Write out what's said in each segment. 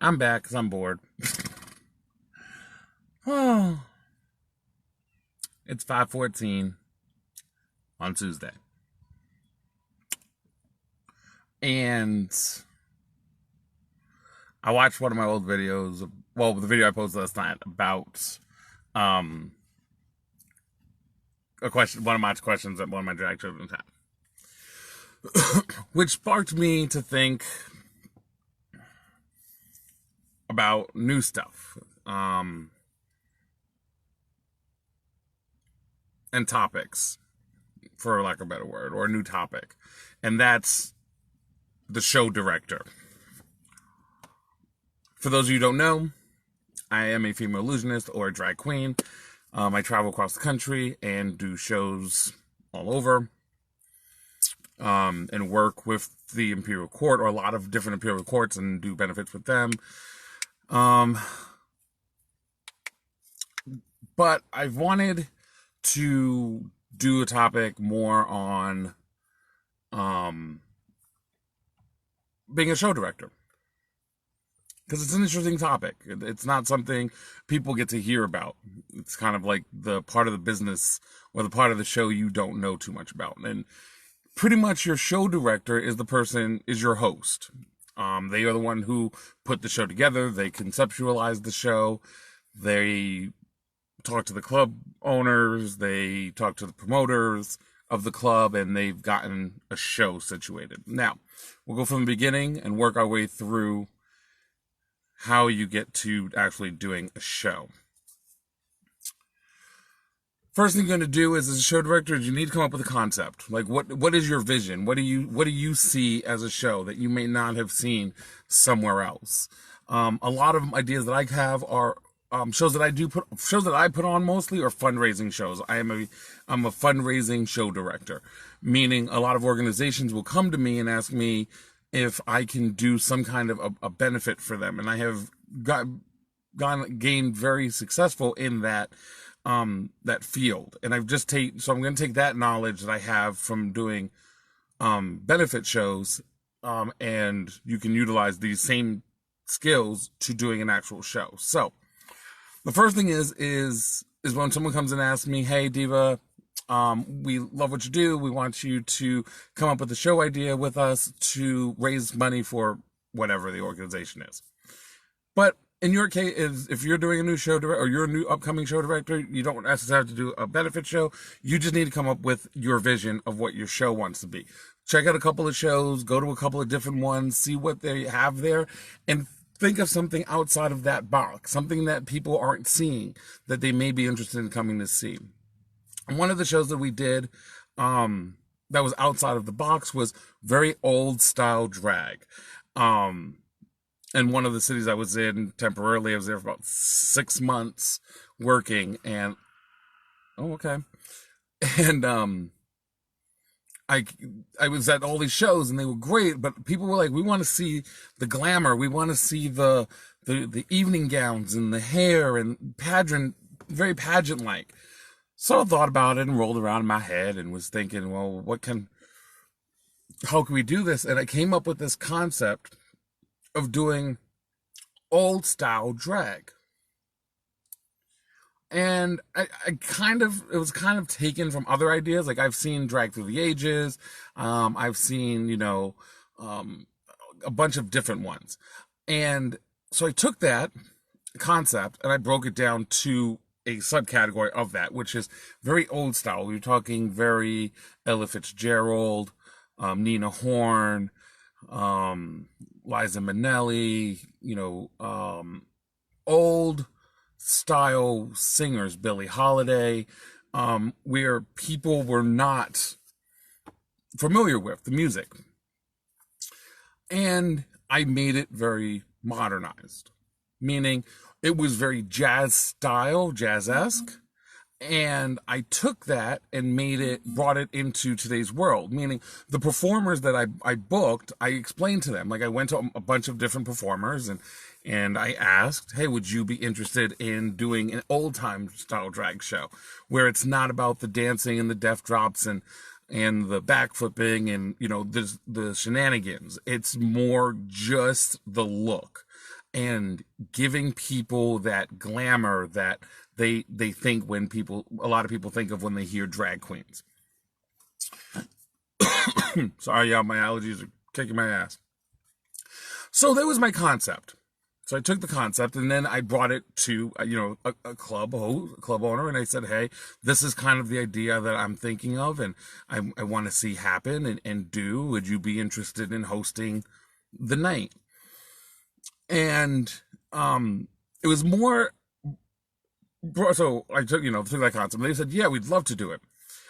I'm back because I'm bored. Oh, it's 5:14 on Tuesday. And I watched one of my old videos, well, the video I posted last night about um a question, one of my questions that one of my drag children had, which sparked me to think about new stuff and topics, for lack of a better word, or a new topic. And that's the show director. For those of you who don't know, I am a female illusionist or a drag queen. I travel across the country and do shows all over, and work with the Imperial Court, or a lot of different Imperial Courts, and do benefits with them. But I've wanted to do a topic more on being a show director, because it's an interesting topic. It's not something people get to hear about. It's kind of like the part of the business or the part of the show you don't know too much about. And pretty much your show director is your host. They are the one who put the show together. They conceptualize the show. They talk to the club owners. They talk to the promoters of the club, and they've gotten a show situated. Now, we'll go from the beginning and work our way through how you get to actually doing a show. First thing you're going to do is, as a show director, is you need to come up with a concept. Like, what is your vision? What do you see as a show that you may not have seen somewhere else? A lot of ideas that I have are shows that I put on mostly are fundraising shows. I'm a fundraising show director, meaning a lot of organizations will come to me and ask me if I can do some kind of a benefit for them, and I have gained very successful in that field. And I'm going to take that knowledge that I have from doing benefit shows, and you can utilize these same skills to doing an actual show. So the first thing is when someone comes and asks me, "Hey, Diva, we love what you do. We want you to come up with a show idea with us to raise money for whatever the organization is." But in your case, if you're doing a new show director, or you're a new upcoming show director, you don't necessarily have to do a benefit show. You just need to come up with your vision of what your show wants to be. Check out a couple of shows, go to a couple of different ones, see what they have there, and think of something outside of that box, something that people aren't seeing that they may be interested in coming to see. And one of the shows that we did that was outside of the box was very old style drag. In one of the cities I was in temporarily, I was there for about 6 months working, and I was at all these shows, and they were great, but people were like, "We want to see the glamour. We want to see the evening gowns and the hair and very pageant like." So I thought about it and rolled around in my head and was thinking, well, how can we do this? And I came up with this concept of doing old style drag. And it was kind of taken from other ideas. Like, I've seen Drag Through the Ages. I've seen, a bunch of different ones. And so I took that concept and I broke it down to a subcategory of that, which is very old style. We're talking very Ella Fitzgerald, Nina Horn, Liza Minnelli, old style singers, Billie Holiday, where people were not familiar with the music. And I made it very modernized, meaning it was very jazz style, jazz-esque. And I took that and brought it into today's world, meaning the performers that I booked, I explained to them. Like, I went to a bunch of different performers and I asked, "Hey, would you be interested in doing an old time style drag show where it's not about the dancing and the death drops and the backflipping and, the shenanigans? It's more just the look. and giving people that glamour that they think when a lot of people think of when they hear drag queens. Sorry, y'all, my allergies are kicking my ass. So that was my concept. So I took the concept and then I brought it to, a club owner, and I said, hey, this is kind of the idea that I'm thinking of and I want to see happen and do. Would you be interested in hosting the night? And it was more, so I took that concept. They said, yeah, we'd love to do it.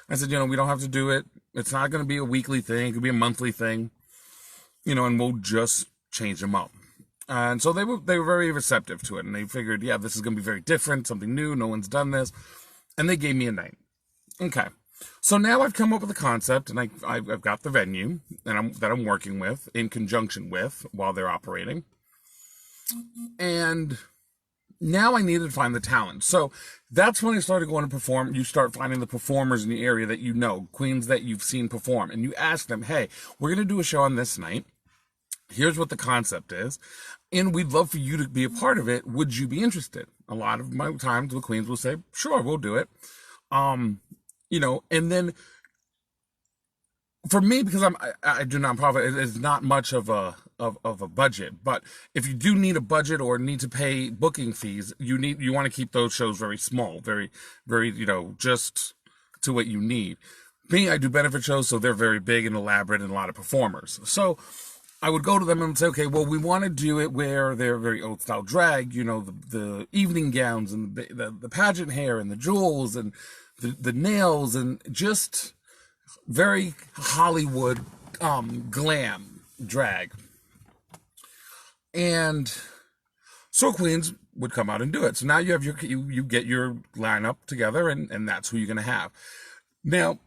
I said, we don't have to do it. It's not going to be a weekly thing. It could be a monthly thing, and we'll just change them up. And so they were very receptive to it, and they figured, yeah, this is going to be very different, something new. No one's done this, and they gave me a night. Okay, so now I've come up with a concept, and I've got the venue that I'm working with in conjunction with while they're operating, and now I needed to find the talent. So that's when I started going to perform. You start finding the performers in the area that queens that you've seen perform, and you ask them, hey, we're going to do a show on this night. Here's what the concept is, and we'd love for you to be a part of it. Would you be interested? A lot of my times the queens will say, sure, we'll do it. And then for me, because I do nonprofit, it's not much of a budget. But if you do need a budget or need to pay booking fees, you want to keep those shows very small, very, very, just to what you need. Me, I do benefit shows, so they're very big and elaborate and a lot of performers. So I would go to them and say, okay, well, we want to do it where they're very old style drag, the evening gowns and the pageant hair and the jewels and the nails and just very Hollywood glam drag. And so queens would come out and do it. So now you have you get your lineup together, and that's who you're going to have. Now,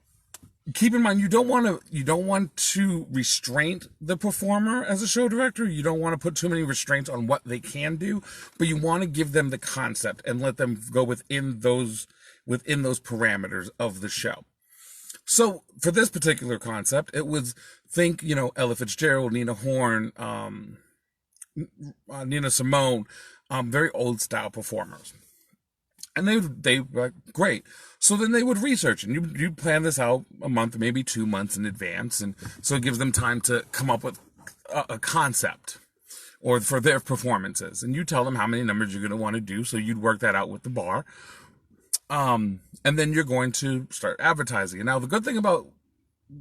keep in mind, you don't want to restrain the performer as a show director. You don't want to put too many restraints on what they can do, but you want to give them the concept and let them go within those parameters of the show. So for this particular concept, it was think, Ella Fitzgerald, Nina Horn, Nina Simone, very old style performers. And they were great. So then they would research, and you plan this out a month, maybe 2 months in advance. And so it gives them time to come up with a concept or for their performances. And you tell them how many numbers you're going to want to do. So you'd work that out with the bar. And then you're going to start advertising. And now the good thing about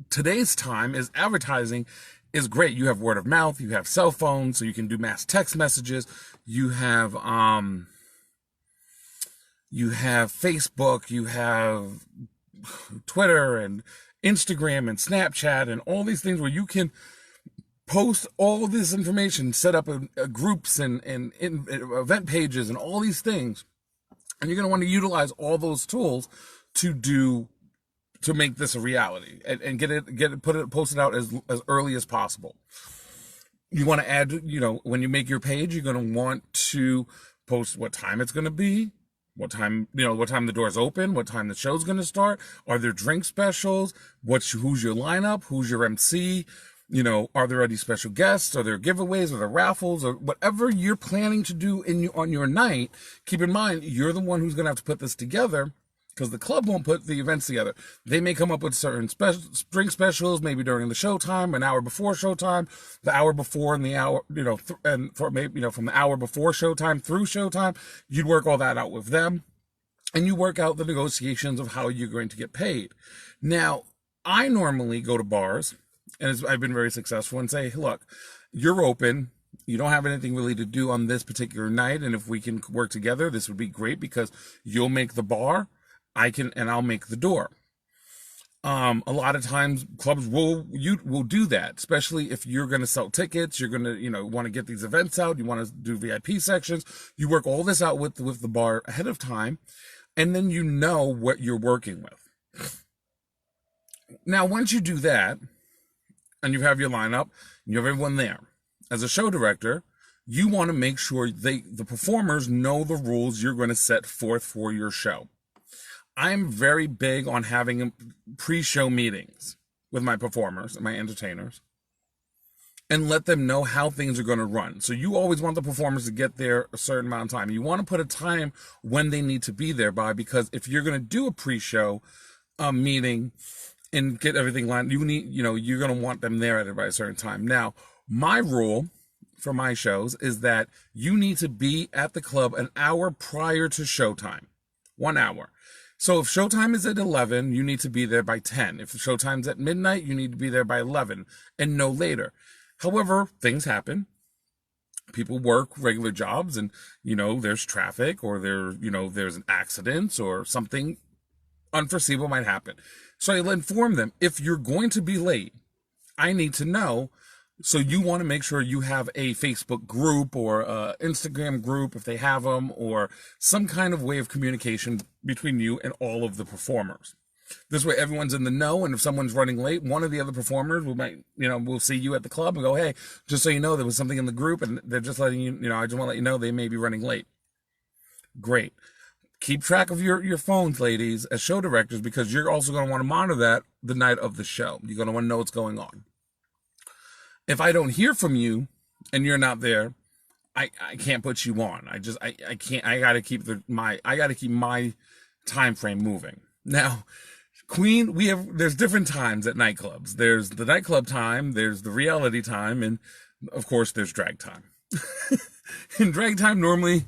today's time is advertising is great. You have word of mouth, you have cell phones, so you can do mass text messages. You have Facebook, you have Twitter and Instagram and Snapchat and all these things where you can post all this information, set up groups and event pages and all these things. And you're going to want to utilize all those tools to make this a reality and post it out as early as possible. You want to add, when you make your page, you're going to want to post what time it's going to be, what time the doors open, what time the show's going to start. Are there drink specials? Who's your lineup? Who's your MC? Are there any special guests? Are there giveaways? Are there raffles? Or whatever you're planning to do on your night, keep in mind, you're the one who's going to have to put this together because the club won't put the events together. They may come up with certain drink specials, maybe during the showtime, an hour before showtime, the hour before and the hour, and for maybe, from the hour before showtime through showtime, you'd work all that out with them and you work out the negotiations of how you're going to get paid. Now, I normally go to bars, and I've been very successful, and say, hey, look, you're open. You don't have anything really to do on this particular night. And if we can work together, this would be great because you'll make the bar, I'll make the door. A lot of times clubs will do that, especially if you're going to sell tickets, you're going to, want to get these events out. You want to do VIP sections. You work all this out with the bar ahead of time, and then you know what you're working with. Now, once you do that, and you have your lineup, and you have everyone there. As a show director, you want to make sure the performers know the rules you're going to set forth for your show. I'm very big on having pre-show meetings with my performers and my entertainers. and let them know how things are going to run. So you always want the performers to get there a certain amount of time. You want to put a time when they need to be there by, because if you're going to do a pre-show meeting and get everything lined, you're going to want them there at a certain time. Now, my rule for my shows is that you need to be at the club an hour prior to showtime. 1 hour. So if showtime is at 11, you need to be there by 10. If showtime's at midnight, you need to be there by 11 and no later. However, things happen. People work regular jobs and, there's traffic or there's an accident or something unforeseeable might happen. So I'll inform them, if you're going to be late, I need to know. So you want to make sure you have a Facebook group or a Instagram group, if they have them, or some kind of way of communication between you and all of the performers. This way everyone's in the know, and if someone's running late, one of the other performers will see you at the club and go, hey, just so you know, there was something in the group and they're just letting you, I just want to let you know they may be running late. Great. Keep track of your phones, ladies, as show directors, because you're also going to want to monitor that the night of the show. You're going to want to know what's going on. If I don't hear from you and you're not there, I can't put you on. I can't. I got to keep my time frame moving. Now, Queen, there's different times at nightclubs. There's the nightclub time, there's the reality time, and of course there's drag time. In drag time, normally